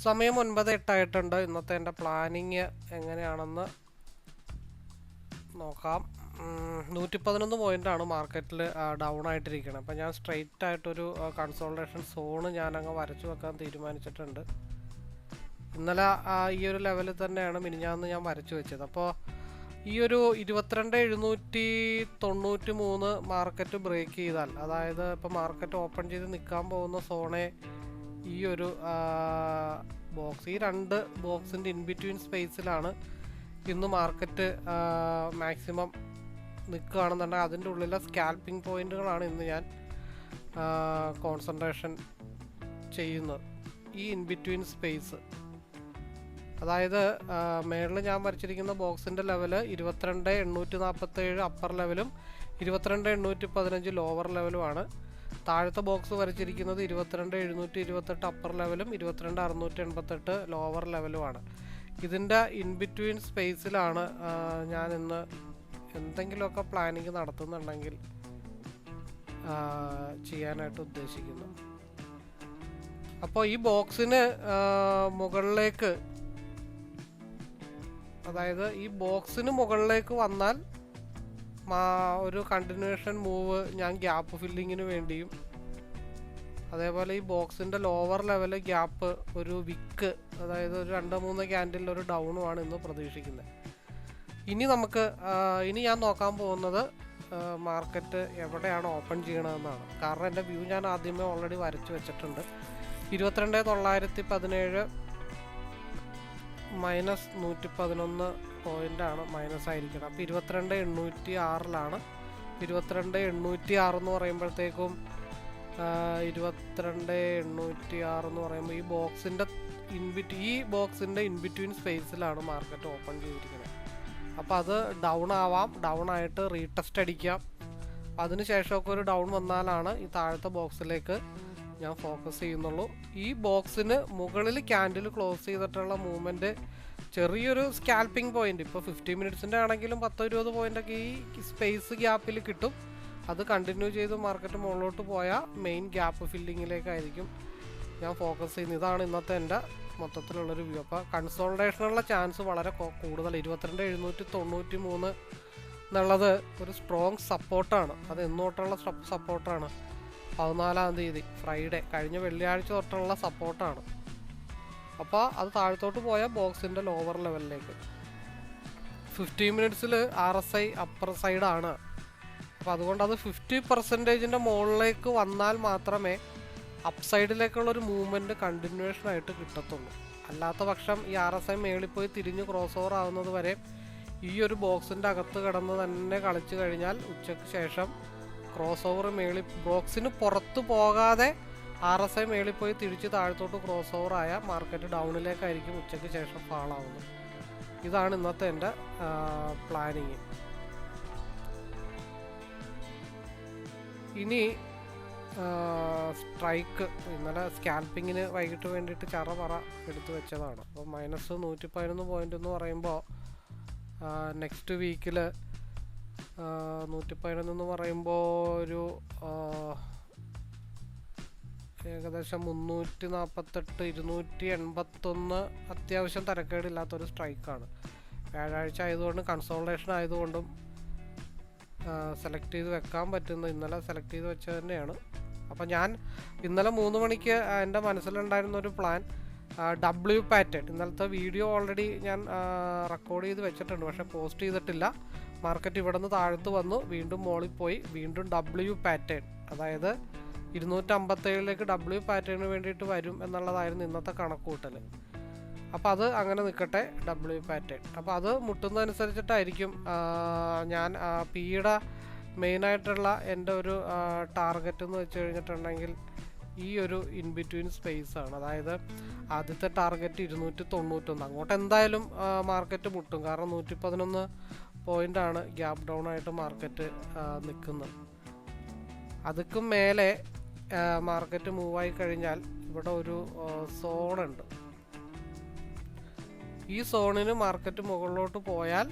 സമയം 9:08 ആയിട്ടുണ്ട്. ഇന്നത്തെ എൻ്റെ പ്ലാനിങ് എങ്ങനെയാണെന്ന് നോക്കാം. 111 പോയിൻ്റാണ് മാർക്കറ്റിൽ ഡൗൺ ആയിട്ടിരിക്കുന്നത്. അപ്പോൾ ഞാൻ സ്ട്രെയിറ്റ് ആയിട്ടൊരു കൺസോൾട്ടേഷൻ സോണ് ഞാനങ്ങ് വരച്ചു വെക്കാൻ തീരുമാനിച്ചിട്ടുണ്ട്. ഇന്നലെ ഈ ഒരു ലെവലിൽ തന്നെയാണ് മിനിഞ്ഞാന്ന് ഞാൻ വരച്ചു വെച്ചത്. അപ്പോൾ ഈ ഒരു 22,793 മാർക്കറ്റ് ബ്രേക്ക് ചെയ്താൽ, അതായത് ഇപ്പോൾ മാർക്കറ്റ് ഓപ്പൺ ചെയ്ത് നിൽക്കാൻ പോകുന്ന സോണെ ഈ ഒരു ബോക്സ്, ഈ രണ്ട് ബോക്സിൻ്റെ ഇൻബിറ്റ്വീൻ സ്പേസിലാണ് ഇന്ന് മാർക്കറ്റ് മാക്സിമം നിൽക്കുകയാണെന്നുണ്ടെങ്കിൽ അതിൻ്റെ ഉള്ളിലെ സ്കാൽപ്പിംഗ് പോയിന്റുകളാണ് ഇന്ന് ഞാൻ കോൺസെൻട്രേഷൻ ചെയ്യുന്നത്. ഈ ഇൻബിറ്റ്വീൻ സ്പേസ്, അതായത് മേളിൽ ഞാൻ വരച്ചിരിക്കുന്ന ബോക്സിൻ്റെ ലെവല് 22,847 അപ്പർ ലെവലും 22,815 ലോവർ ലെവലുമാണ്. താഴത്തെ ബോക്സ് വരച്ചിരിക്കുന്നത് 22,728 അപ്പർ ലെവലും 22,688 ലോവർ ലെവലുമാണ്. ഇതിൻ്റെ ഇൻബിറ്റ്വീൻ സ്പേസിലാണ് ഞാൻ ഇന്ന് എന്തെങ്കിലുമൊക്കെ പ്ലാനിങ് നടത്തുന്നുണ്ടെങ്കിൽ ചെയ്യാനായിട്ട് ഉദ്ദേശിക്കുന്നത്. അപ്പോൾ ഈ ബോക്സിന് മുകളിലേക്ക്, അതായത് ഈ ബോക്സിന് മുകളിലേക്ക് വന്നാൽ ഒരു കണ്ടിന്യൂഷൻ മൂവ് ഞാൻ ഗ്യാപ്പ് ഫില്ലിങ്ങിന് വേണ്ടിയും, അതേപോലെ ഈ ബോക്സിൻ്റെ ലോവർ ലെവൽ ഗ്യാപ്പ് ഒരു വിക്ക്, അതായത് ഒരു 2-3 ക്യാൻഡിലൊരു ഡൗണുമാണ് ഇന്ന് പ്രതീക്ഷിക്കുന്നത്. ഇനി ഞാൻ നോക്കാൻ പോകുന്നത് മാർക്കറ്റ് എവിടെയാണ് ഓപ്പൺ ചെയ്യണമെന്നാണ്. കാരണം എൻ്റെ വ്യൂ ഞാൻ ആദ്യമേ ഓൾറെഡി വരച്ചു വെച്ചിട്ടുണ്ട്. 22,917 -111 പോയിൻ്റാണ് മൈനസ് ആയിരിക്കണം. അപ്പോൾ 22,806 22,806 എന്ന് പറയുമ്പോഴത്തേക്കും 22,806 എന്ന് പറയുമ്പോൾ ഈ ബോക്സിൻ്റെ ഇൻബിറ്റ്വീൻ സ്പേസിലാണ് മാർക്കറ്റ് ഓപ്പൺ ചെയ്തിരിക്കുന്നത്. അപ്പോൾ അത് ഡൗൺ ആവാം, ഡൗൺ ആയിട്ട് റീടെസ്റ്റ് അടിക്കാം. അതിനുശേഷമൊക്കെ ഒരു ഡൗൺ വന്നാലാണ് ഈ താഴത്തെ ബോക്സിലേക്ക് ഞാൻ ഫോക്കസ് ചെയ്യുന്നുള്ളൂ. ഈ ബോക്സിന് മുകളിൽ ക്യാൻഡിൽ ക്ലോസ് ചെയ്തിട്ടുള്ള മൂവ്മെൻറ്റ് ചെറിയൊരു സ്കാൽപ്പിംഗ് പോയിന്റ്, ഇപ്പോൾ 50 മിനിറ്റ്സിൻ്റെ ആണെങ്കിലും 10-20 പോയിൻ്റൊക്കെ ഈ സ്പേസ് ഗ്യാപ്പിൽ കിട്ടും. അത് കണ്ടിന്യൂ ചെയ്ത് മാർക്കറ്റ് മുകളിലോട്ട് പോയാൽ മെയിൻ ഗ്യാപ്പ് ഫില്ലിങ്ങിലേക്കായിരിക്കും ഞാൻ ഫോക്കസ് ചെയ്യുന്നത്. ഇതാണ് ഇന്നത്തെ എൻ്റെ മൊത്തത്തിലുള്ളൊരു വ്യൂ. അപ്പോൾ കൺസോൾട്ടേഷനുള്ള ചാൻസ് വളരെ കൂടുതൽ. 22,793 എന്നുള്ളത് ഒരു സ്ട്രോങ് സപ്പോർട്ടാണ്. അത് എന്നോട്ടുള്ള സപ്പോർട്ടാണ്. 14-ാം തീയതി ഫ്രൈഡേ കഴിഞ്ഞ വെള്ളിയാഴ്ച തൊട്ടുള്ള സപ്പോർട്ടാണ്. അപ്പോൾ അത് താഴത്തോട്ട് പോയ ബോക്സിൻ്റെ ലോവർ ലെവലിലേക്ക് 50 മിനിറ്റ്സിൽ RSI അപ്പർ സൈഡാണ്. അപ്പോൾ അതുകൊണ്ട് അത് 50% മുകളിലേക്ക് വന്നാൽ മാത്രമേ അപ്പ് സൈഡിലേക്കുള്ളൊരു മൂവ്മെൻറ്റ് കണ്ടിന്യൂഷനായിട്ട് കിട്ടത്തുള്ളൂ. അല്ലാത്ത പക്ഷം ഈ RSI മേളിൽ പോയി തിരിഞ്ഞ് ക്രോസ് ഓവർ ആവുന്നത് വരെ ഈ ഒരു ബോക്സിൻ്റെ അകത്ത് കിടന്ന് തന്നെ കളിച്ചു കഴിഞ്ഞാൽ ഉച്ചയ്ക്ക് ശേഷം ക്രോസ് ഓവർ ബോക്സിന് പുറത്ത് പോകാതെ RSI മേളിൽ പോയി തിരിച്ച് താഴത്തോട്ട് ക്രോസ് ഓവർ ആയ മാർക്കറ്റ് ഡൗണിലേക്കായിരിക്കും ഉച്ചയ്ക്ക് ശേഷം ഫാളാവുന്നത്. ഇതാണ് ഇന്നത്തെ എൻ്റെ പ്ലാനിങ്. ഇനി സ്ട്രൈക്ക് ഇന്നലെ സ്കാൽപ്പിങ്ങിന് വൈകിട്ട് വേണ്ടിയിട്ട് ചറപറ എടുത്തു വെച്ചതാണ്. അപ്പോൾ -111 പോയിൻ്റ് എന്ന് പറയുമ്പോൾ നെക്സ്റ്റ് വീക്കിൽ 111 എന്ന് പറയുമ്പോൾ ഒരു ഏകദേശം 348, 281 അത്യാവശ്യം തരക്കേടില്ലാത്തൊരു സ്ട്രൈക്കാണ്. വ്യാഴാഴ്ച ആയതുകൊണ്ട് കൺസോൾട്ടേഷൻ ആയതുകൊണ്ടും സെലക്ട് ചെയ്ത് വെക്കാൻ പറ്റുന്ന, ഇന്നലെ സെലക്ട് ചെയ്ത് വെച്ചത് തന്നെയാണ്. അപ്പം ഞാൻ ഇന്നലെ 3 മണിക്ക് എൻ്റെ മനസ്സിലുണ്ടായിരുന്നൊരു പ്ലാൻ W പാറ്റേൺ, ഇന്നലത്തെ വീഡിയോ ഓൾറെഡി ഞാൻ റെക്കോർഡ് ചെയ്ത് വെച്ചിട്ടുണ്ട്, പക്ഷേ പോസ്റ്റ് ചെയ്തിട്ടില്ല. മാർക്കറ്റ് ഇവിടെ നിന്ന് താഴത്ത് വന്നു, വീണ്ടും മോളിൽ പോയി, വീണ്ടും W പാറ്റേൺ, അതായത് 257ലേക്ക് W പാറ്റേണിന് വേണ്ടിയിട്ട് വരും എന്നുള്ളതായിരുന്നു ഇന്നത്തെ കണക്കൂട്ടൽ. അപ്പോൾ അത് അങ്ങനെ നിൽക്കട്ടെ, W പാറ്റേൺ. അപ്പോൾ അത് മുട്ടുന്നതനുസരിച്ചിട്ടായിരിക്കും ഞാൻ പിയുടെ മെയിനായിട്ടുള്ള എൻ്റെ ഒരു ടാർഗറ്റ് എന്ന് വെച്ച് കഴിഞ്ഞിട്ടുണ്ടെങ്കിൽ ഈ ഒരു ഇൻബിറ്റ്വീൻ സ്പേസാണ്. അതായത് ആദ്യത്തെ ടാർഗറ്റ് 291. അങ്ങോട്ട് എന്തായാലും മാർക്കറ്റ് മുട്ടും, കാരണം 111 പോയിൻ്റാണ് ഗ്യാപ്പ് ഡൗൺ ആയിട്ട് മാർക്കറ്റ് നിൽക്കുന്നത്. അതുക്കും മേലെ മാർക്കറ്റ് മൂവായി കഴിഞ്ഞാൽ ഇവിടെ ഒരു സോണുണ്ട്. ഈ സോണിന് മാർക്കറ്റ് മുകളിലോട്ട് പോയാൽ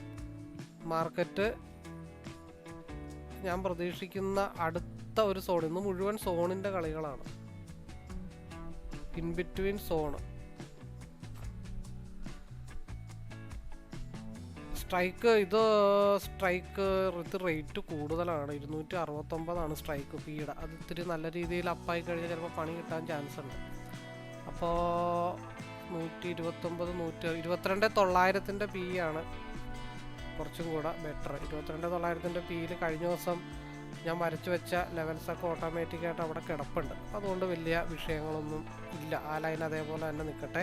മാർക്കറ്റ് ഞാൻ പ്രതീക്ഷിക്കുന്ന അടുത്ത ഒരു സോൺ, ഇന്ന് മുഴുവൻ സോണിൻ്റെ കളികളാണ്. ഇൻ ബിറ്റ്വീൻ സോണ് സ്ട്രൈക്ക് ഇത് റേറ്റ് കൂടുതലാണ്. 269 സ്ട്രൈക്ക് പിയുടെ. അത് ഇത്തിരി നല്ല രീതിയിൽ അപ്പായി കഴിഞ്ഞാൽ ചിലപ്പോൾ പണി കിട്ടാൻ ചാൻസ് ഉണ്ട്. അപ്പോൾ 129 22,900 പി ആണ് കുറച്ചും കൂടെ ബെറ്റർ. 22,900 പിയിൽ കഴിഞ്ഞ ദിവസം ഞാൻ വരച്ചു വെച്ച ലെവൽസൊക്കെ ഓട്ടോമാറ്റിക്കായിട്ട് അവിടെ കിടപ്പുണ്ട്. അതുകൊണ്ട് വലിയ വിഷയങ്ങളൊന്നും ഇല്ല. ആ ലൈൻ അതേപോലെ തന്നെ നിൽക്കട്ടെ.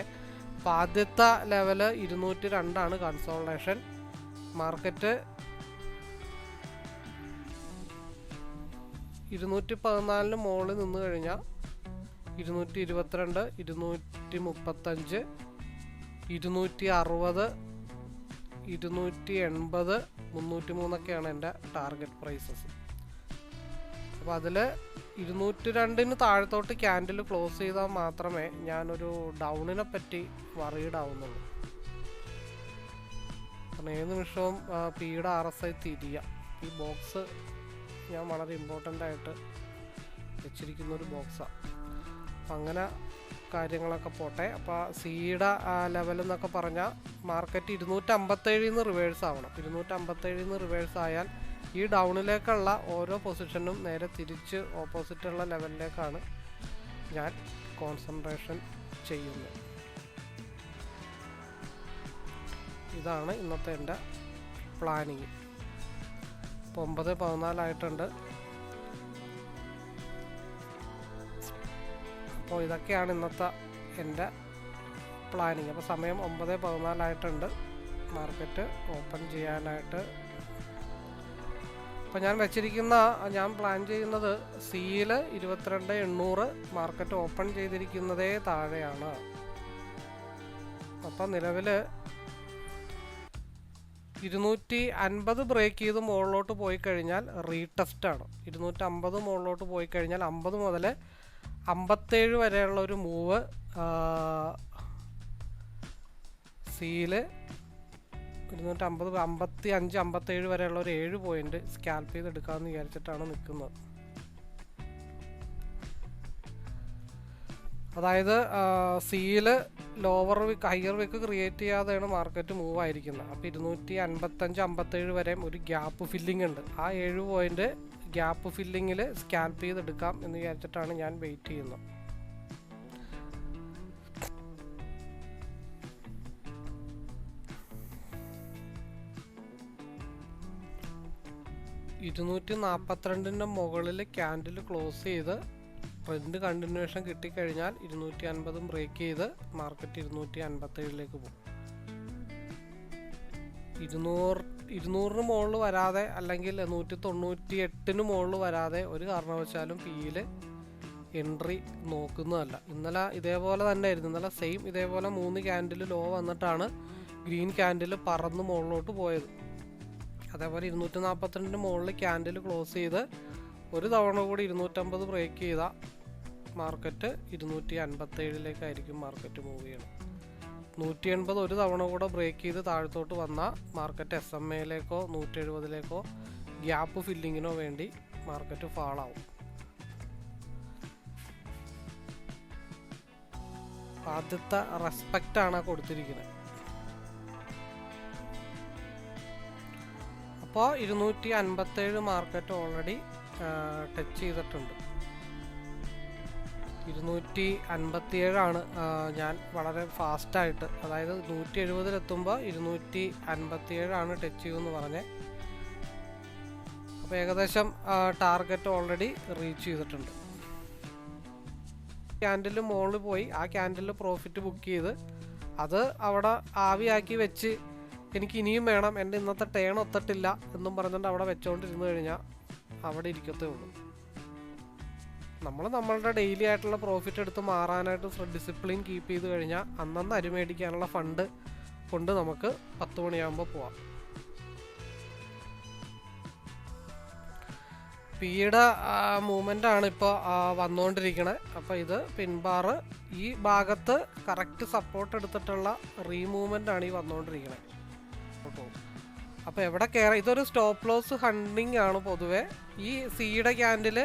അപ്പോൾ ആദ്യത്തെ ലെവല് 202 കൺസോൾട്ടേഷൻ. മാർക്കറ്റ് 214 മുകളിൽ നിന്ന് കഴിഞ്ഞാൽ 222, 235, 260, 280, 303 എൻ്റെ ടാർഗറ്റ് പ്രൈസസ്. അപ്പോൾ അതിൽ 202 താഴത്തോട്ട് ക്യാൻഡിൽ ക്ലോസ് ചെയ്താൽ മാത്രമേ ഞാനൊരു ഡൗണിനെ പറ്റി വറീഡ് ആവുന്നുള്ളൂ. കാരണം ഏത് നിമിഷവും പിയുടെ RSI തിരിയാം. ഈ ബോക്സ് ഞാൻ വളരെ ഇമ്പോർട്ടൻ്റ് ആയിട്ട് വെച്ചിരിക്കുന്നൊരു ബോക്സാണ്. അപ്പം അങ്ങനെ കാര്യങ്ങളൊക്കെ പോട്ടെ. അപ്പോൾ സിയുടെ ലെവൽ എന്നൊക്കെ പറഞ്ഞാൽ മാർക്കറ്റ് 257 റിവേഴ്സ് ആവണം. 257 റിവേഴ്സ് ആയാൽ ഈ ഡൗണിലേക്കുള്ള ഓരോ പൊസിഷനും നേരെ തിരിച്ച് ഓപ്പോസിറ്റുള്ള ലെവലിലേക്കാണ് ഞാൻ കോൺസെൻട്രേഷൻ ചെയ്യുന്നത്. ഇതാണ് ഇന്നത്തെ എൻ്റെ പ്ലാനിങ്. ഇപ്പോൾ 9:14 ആയിട്ടുണ്ട്. അപ്പോൾ ഇതൊക്കെയാണ് ഇന്നത്തെ എൻ്റെ പ്ലാനിങ്. അപ്പോൾ സമയം 9:14 ആയിട്ടുണ്ട് മാർക്കറ്റ് ഓപ്പൺ ചെയ്യാനായിട്ട്. അപ്പോൾ ഞാൻ പ്ലാൻ ചെയ്യുന്നത് സിയിൽ 22,800 മാർക്കറ്റ് ഓപ്പൺ ചെയ്തിരിക്കുന്നതേ താഴെയാണ്. അപ്പം നിലവിൽ 250 ബ്രേക്ക് ചെയ്ത് മുകളിലോട്ട് പോയി കഴിഞ്ഞാൽ റീടെസ്റ്റാണ്. 250 മുകളിലോട്ട് പോയി കഴിഞ്ഞാൽ 50 മുതൽ 57 വരെയുള്ള ഒരു മൂവ് സിയിൽ 250, 55, 57 വരെയുള്ള ഒരു 7 പോയിന്റ് സ്കാൽപ്പ് ചെയ്തെടുക്കാമെന്ന് വിചാരിച്ചിട്ടാണ് നിൽക്കുന്നത്. അതായത് സിയിൽ ലോവർ വിക്ക് ഹയർ വിക്ക് ക്രിയേറ്റ് ചെയ്യാതെയാണ് മാർക്കറ്റ് മൂവ് ആയിരിക്കുന്നത്. അപ്പോൾ 255, 57 വരെയും ഒരു ഗ്യാപ്പ് ഫില്ലിംഗ് ഉണ്ട്. ആ 7 പോയിന്റ് ഗ്യാപ്പ് ഫില്ലിങ്ങിൽ സ്കാൽപ്പ് ചെയ്തെടുക്കാം എന്ന് വിചാരിച്ചിട്ടാണ് ഞാൻ വെയിറ്റ് ചെയ്യുന്നത്. $242 മുകളിൽ ക്യാൻഡിൽ ക്ലോസ് ചെയ്ത് ട്രെൻഡ് കണ്ടിന്യൂഷൻ കിട്ടിക്കഴിഞ്ഞാൽ 250 ബ്രേക്ക് ചെയ്ത് മാർക്കറ്റ് 257 പോകും. 200 മുകളിൽ വരാതെ അല്ലെങ്കിൽ 198 മുകളിൽ വരാതെ ഒരു കാരണവശാലും പിയിൽ എൻട്രി നോക്കുന്നതല്ല. ഇന്നലെ ഇതേപോലെ തന്നെ ആയിരുന്നു. ഇന്നലെ സെയിം ഇതേപോലെ 3 ക്യാൻഡിൽ ലോ വന്നിട്ടാണ് ഗ്രീൻ ക്യാൻഡിൽ പറന്ന് മുകളിലോട്ട് പോയത്. അതേപോലെ 242 മുകളിൽ ക്യാൻഡിൽ ക്ലോസ് ചെയ്ത് ഒരു തവണ കൂടി 250 ബ്രേക്ക് ചെയ്താൽ മാർക്കറ്റ് 257 മാർക്കറ്റ് മൂവ് ചെയ്യണം. 180 ഒരു തവണ കൂടെ ബ്രേക്ക് ചെയ്ത് താഴത്തോട്ട് വന്നാൽ മാർക്കറ്റ് SMA 170 ഗ്യാപ്പ് ഫില്ലിങ്ങിനോ വേണ്ടി മാർക്കറ്റ് ഫാളാവും. ആദ്യത്തെ റെസ്പെക്റ്റാണ് കൊടുത്തിരിക്കുന്നത്. അപ്പോൾ 257 മാർക്കറ്റ് ഓൾറെഡി ടച്ച് ചെയ്തിട്ടുണ്ട്. 257 ഞാൻ വളരെ ഫാസ്റ്റായിട്ട്, അതായത് 170 257 ടച്ച് ചെയ്യുമെന്ന് പറഞ്ഞേ. അപ്പോൾ ഏകദേശം ടാർഗറ്റ് ഓൾറെഡി റീച്ച് ചെയ്തിട്ടുണ്ട്. ക്യാൻഡിൽ മുകളിൽ പോയി ആ ക്യാൻഡിൽ പ്രോഫിറ്റ് ബുക്ക് ചെയ്ത് അത് അവിടെ ആവിയാക്കി വെച്ച് എനിക്ക് ഇനിയും വേണം, എൻ്റെ ഇന്നത്തെ ടേൺ ഒത്തിട്ടില്ല എന്നും പറഞ്ഞുകൊണ്ട് അവിടെ വെച്ചുകൊണ്ടിരുന്നു കഴിഞ്ഞാൽ അവിടെ ഇരിക്കത്തേ ഉള്ളൂ. നമ്മളുടെ ഡെയിലി ആയിട്ടുള്ള പ്രോഫിറ്റ് എടുത്ത് മാറാനായിട്ട് ഡിസിപ്ലിൻ കീപ്പ് ചെയ്ത് കഴിഞ്ഞാൽ അന്നന്ന് അരി മേടിക്കാനുള്ള ഫണ്ട് കൊണ്ട് നമുക്ക് 10 മണിയാകുമ്പോൾ പോവാം. പിയുടെ മൂവ്മെൻ്റ് ആണ് ഇപ്പോൾ വന്നുകൊണ്ടിരിക്കണേ. അപ്പോൾ ഇത് പിൻബാറ് ഈ ഭാഗത്ത് കറക്റ്റ് സപ്പോർട്ട് എടുത്തിട്ടുള്ള റീമൂവ്മെൻ്റ് ആണ് ഈ വന്നുകൊണ്ടിരിക്കണേ. അപ്പോൾ എവിടെ കയറാം, ഇതൊരു സ്റ്റോപ്പ് ലോസ് ഹണ്ടിങ് ആണ് പൊതുവെ. ഈ സിയുടെ ക്യാൻഡിൽ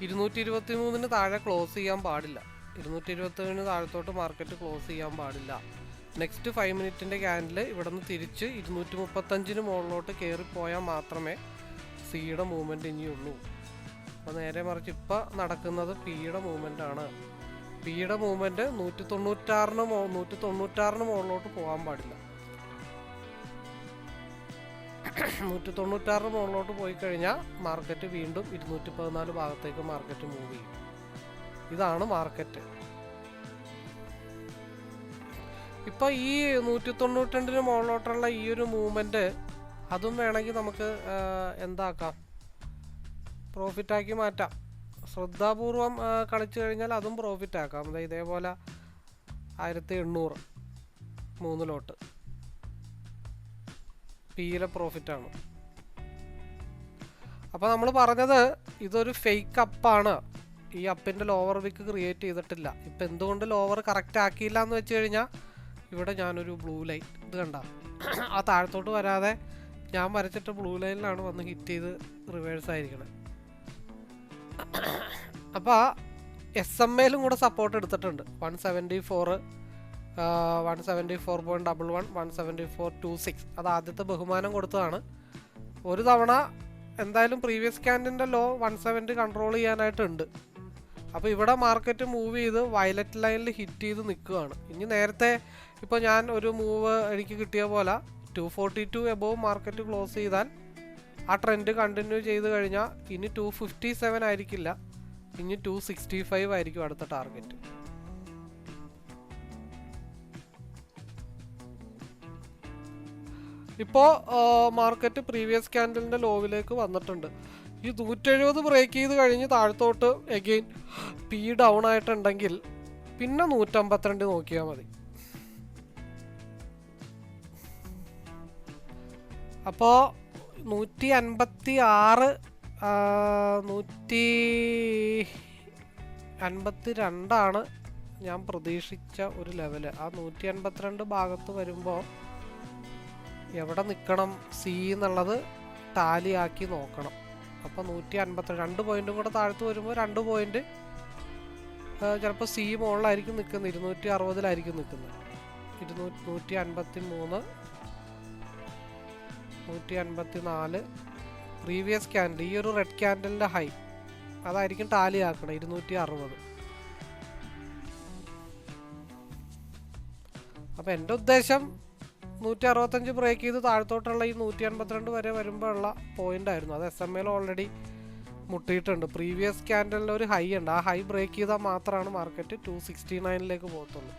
223 താഴെ ക്ലോസ് ചെയ്യാൻ പാടില്ല. 227 താഴത്തോട്ട് മാർക്കറ്റ് ക്ലോസ് ചെയ്യാൻ പാടില്ല. നെക്സ്റ്റ് 5 മിനിറ്റിൻ്റെ ക്യാൻഡിൽ ഇവിടെ നിന്ന് തിരിച്ച് 235 മുകളിലോട്ട് കയറിപ്പോയാൽ മാത്രമേ സിയുടെ മൂവ്മെൻറ്റ് ഇനിയുള്ളൂ. അപ്പോൾ നേരെ മറിച്ച് ഇപ്പോൾ നടക്കുന്നത് പിയുടെ മൂവ്മെൻ്റ് ആണ്. പിയുടെ മൂവ്മെൻറ്റ് 196 മുകളിലോട്ട് പോകാൻ പാടില്ല. 196 മുകളിലോട്ട് പോയി കഴിഞ്ഞാൽ മാർക്കറ്റ് വീണ്ടും 214 ഭാഗത്തേക്ക് മാർക്കറ്റ് മൂവ് ചെയ്യും. ഇതാണ് മാർക്കറ്റ്. ഇപ്പോൾ ഈ 192 മുകളിലോട്ടുള്ള ഈ ഒരു മൂവ്മെൻറ്റ് അതും വേണമെങ്കിൽ നമുക്ക് എന്താക്കാം, പ്രോഫിറ്റാക്കി മാറ്റാം. ശ്രദ്ധാപൂർവം കളിച്ചു കഴിഞ്ഞാൽ അതും പ്രോഫിറ്റ് ആക്കാം. ഇതേപോലെ 1800 3 പിയിലെ പ്രോഫിറ്റാണ്. അപ്പോൾ നമ്മൾ പറഞ്ഞത് ഇതൊരു ഫേക്ക് അപ്പാണ്. ഈ അപ്പിൻ്റെ ലോവർ വിക്ക് ക്രിയേറ്റ് ചെയ്തിട്ടില്ല. ഇപ്പം എന്തുകൊണ്ട് ലോവർ കറക്റ്റ് ആക്കിയില്ല എന്ന് വെച്ച് കഴിഞ്ഞാൽ ഇവിടെ ഞാനൊരു ബ്ലൂ ലൈൻ ഇത് കണ്ട ആ താഴത്തോട്ട് വരാതെ ഞാൻ വരച്ചിട്ട് ബ്ലൂ ലൈനിലാണ് വന്ന് ഹിറ്റ് ചെയ്ത് റിവേഴ്സ് ആയിരിക്കണേ. അപ്പോൾ SMAയിലും കൂടെ സപ്പോർട്ട് എടുത്തിട്ടുണ്ട്. 174, 174.11, 174.26 അത് ആദ്യത്തെ ബഹുമാനം കൊടുത്തതാണ്. ഒരു തവണ എന്തായാലും പ്രീവിയസ് ക്യാൻഡിൻ്റെ ലോ 170 കൺട്രോൾ ചെയ്യാനായിട്ടുണ്ട്. അപ്പോൾ ഇവിടെ മാർക്കറ്റ് മൂവ് ചെയ്ത് വയലറ്റ് ലൈനിൽ ഹിറ്റ് ചെയ്ത് നിൽക്കുകയാണ്. ഇനി നേരത്തെ ഇപ്പോൾ ഞാൻ ഒരു മൂവ് എനിക്ക് കിട്ടിയ പോലെ 242 എബോവ് മാർക്കറ്റ് ക്ലോസ് ചെയ്താൽ ആ ട്രെൻഡ് കണ്ടിന്യൂ ചെയ്ത് കഴിഞ്ഞാൽ ഇനി 257 ആയിരിക്കില്ല, ഇനി 265 ആയിരിക്കും അടുത്ത ടാർഗറ്റ്. ഇപ്പോൾ മാർക്കറ്റ് പ്രീവിയസ് ക്യാൻഡലിൻ്റെ ലോവിലേക്ക് വന്നിട്ടുണ്ട്. ഈ 170 ബ്രേക്ക് ചെയ്ത് കഴിഞ്ഞ് താഴത്തോട്ട് എഗെയിൻ പി ഡൗൺ ആയിട്ടുണ്ടെങ്കിൽ പിന്നെ 152 നോക്കിയാൽ മതി. അപ്പോൾ 156 152 ഞാൻ പ്രതീക്ഷിച്ച ഒരു ലെവല്. ആ 152 ഭാഗത്ത് വരുമ്പോൾ എവിടെ നിൽക്കണം സി എന്നുള്ളത് ടാലിയാക്കി നോക്കണം. അപ്പോൾ 152 പോയിന്റും കൂടെ താഴത്ത് വരുമ്പോൾ 2 പോയിന്റ് ചിലപ്പോൾ സി മുകളിലായിരിക്കും നിൽക്കുന്നത്, 260 നിൽക്കുന്നത്. 153, 154 പ്രീവിയസ് ക്യാൻഡിൽ ഈ ഒരു റെഡ് ക്യാൻഡലിൻ്റെ ഹൈ അതായിരിക്കും ടാലി ആക്കണം 260. അപ്പോൾ എൻ്റെ ഉദ്ദേശം 165 ബ്രേക്ക് ചെയ്ത് താഴത്തോട്ടുള്ള ഈ 152 വരെ വരുമ്പോഴുള്ള പോയിന്റ് ആയിരുന്നു. അത് SMAയിൽ ഓൾറെഡി മുട്ടിയിട്ടുണ്ട്. പ്രീവിയസ് ക്യാൻഡലിൻ്റെ ഒരു ഹൈ ഉണ്ട്, ആ ഹൈ ബ്രേക്ക് ചെയ്താൽ മാത്രമാണ് മാർക്കറ്റ് 269 പോകത്തുള്ളൂ.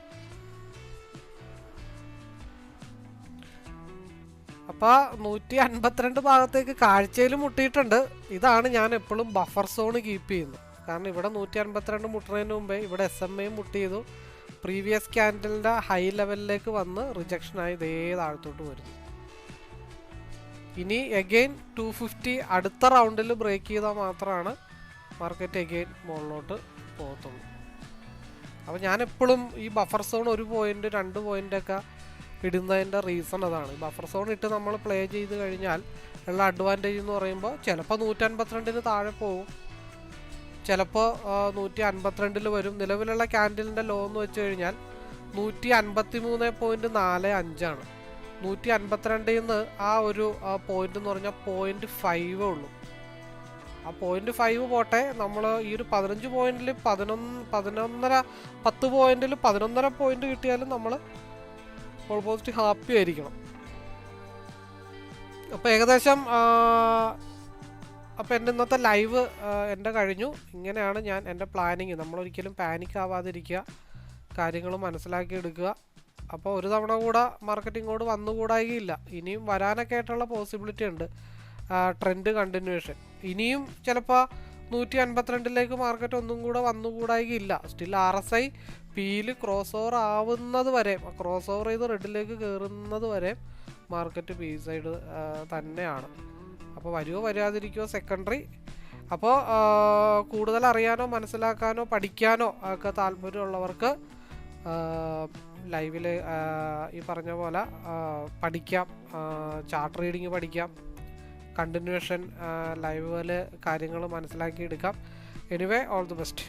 അപ്പോൾ 152 ഭാഗത്തേക്ക് കാഴ്ചയിൽ മുട്ടിയിട്ടുണ്ട്. ഇതാണ് ഞാൻ എപ്പോഴും ബഫർ സോൺ കീപ്പ് ചെയ്യുന്നത്. കാരണം ഇവിടെ 152 മുട്ടുന്നതിന് മുമ്പേ ഇവിടെ SMAയും മുട്ട് ചെയ്തു, പ്രീവിയസ് ക്യാൻഡലിൻ്റെ ഹൈ ലെവലിലേക്ക് വന്ന് റിജക്ഷനായി ഇതേ താഴത്തോട്ട് വരുന്നു. ഇനി എഗെയിൻ 250 അടുത്ത റൗണ്ടിൽ ബ്രേക്ക് ചെയ്താൽ മാത്രമാണ് മാർക്കറ്റ് എഗെയിൻ മുകളിലോട്ട് പോകത്തുള്ളൂ. അപ്പോൾ ഞാനെപ്പോഴും ഈ ബഫർ സോൺ 1 പോയിന്റ് 2 പോയിൻ്റൊക്കെ ഇടുന്നതിൻ്റെ റീസൺ അതാണ്. ഈ ബഫർ സോൺ ഇട്ട് നമ്മൾ പ്ലേ ചെയ്ത് കഴിഞ്ഞാൽ ഉള്ള അഡ്വാൻറ്റേജ് എന്ന് പറയുമ്പോൾ ചിലപ്പോൾ 152 താഴെ പോകും, ചിലപ്പോൾ 152 വരും. നിലവിലുള്ള ക്യാൻഡിലിൻ്റെ ലോ എന്ന് വെച്ച് കഴിഞ്ഞാൽ 153.45 152 നിന്ന് ആ ഒരു പോയിന്റ് എന്ന് പറഞ്ഞാൽ 0.5 ഉള്ളൂ. ആ 0.5 പോട്ടെ, നമ്മൾ ഈ ഒരു 15 പോയിന്റിൽ 10 പോയിന്റിൽ 11.5 പോയിന്റ് കിട്ടിയാലും നമ്മൾ ഓൾമോസ്റ്റ് ഹാപ്പി ആയിരിക്കണം. അപ്പോൾ ഏകദേശം അപ്പോൾ എൻ്റെ ഇന്നത്തെ ലൈവ് എൻ്റെ കഴിഞ്ഞു. ഇങ്ങനെയാണ് ഞാൻ എൻ്റെ പ്ലാനിങ്. നമ്മളൊരിക്കലും പാനിക് ആവാതിരിക്കുക, കാര്യങ്ങൾ മനസ്സിലാക്കി എടുക്കുക. അപ്പോൾ ഒരു തവണ കൂടെ മാർക്കറ്റ് ഇങ്ങോട്ട് വന്നുകൂടായില്ല, ഇനിയും വരാനൊക്കെ ആയിട്ടുള്ള പോസിബിലിറ്റി ഉണ്ട്. ട്രെൻഡ് കണ്ടിന്യൂവേഷൻ ഇനിയും ചിലപ്പോൾ 152 മാർക്കറ്റ് ഒന്നും കൂടെ വന്നുകൂടായില്ല. സ്റ്റിൽ RSI പിയിൽ ക്രോസ് ഓവർ ആവുന്നത് വരെ, ക്രോസ് ഓവർ ചെയ്ത് റെഡിലേക്ക് കയറുന്നത് വരെ മാർക്കറ്റ് പി സൈഡ് തന്നെയാണ്. അപ്പോൾ വരുമോ വരാതിരിക്കുമോ സെക്കൻഡറി. അപ്പോൾ കൂടുതൽ അറിയാനോ മനസ്സിലാക്കാനോ പഠിക്കാനോ ഒക്കെ താല്പര്യമുള്ളവർക്ക് ലൈവിൽ ഈ പറഞ്ഞ പോലെ പഠിക്കാം, ചാർട്ട് റീഡിങ് പഠിക്കാം, കണ്ടിന്യൂവേഷൻ ലൈവിൽ കാര്യങ്ങൾ മനസ്സിലാക്കി എടുക്കാം. Anyway all the best.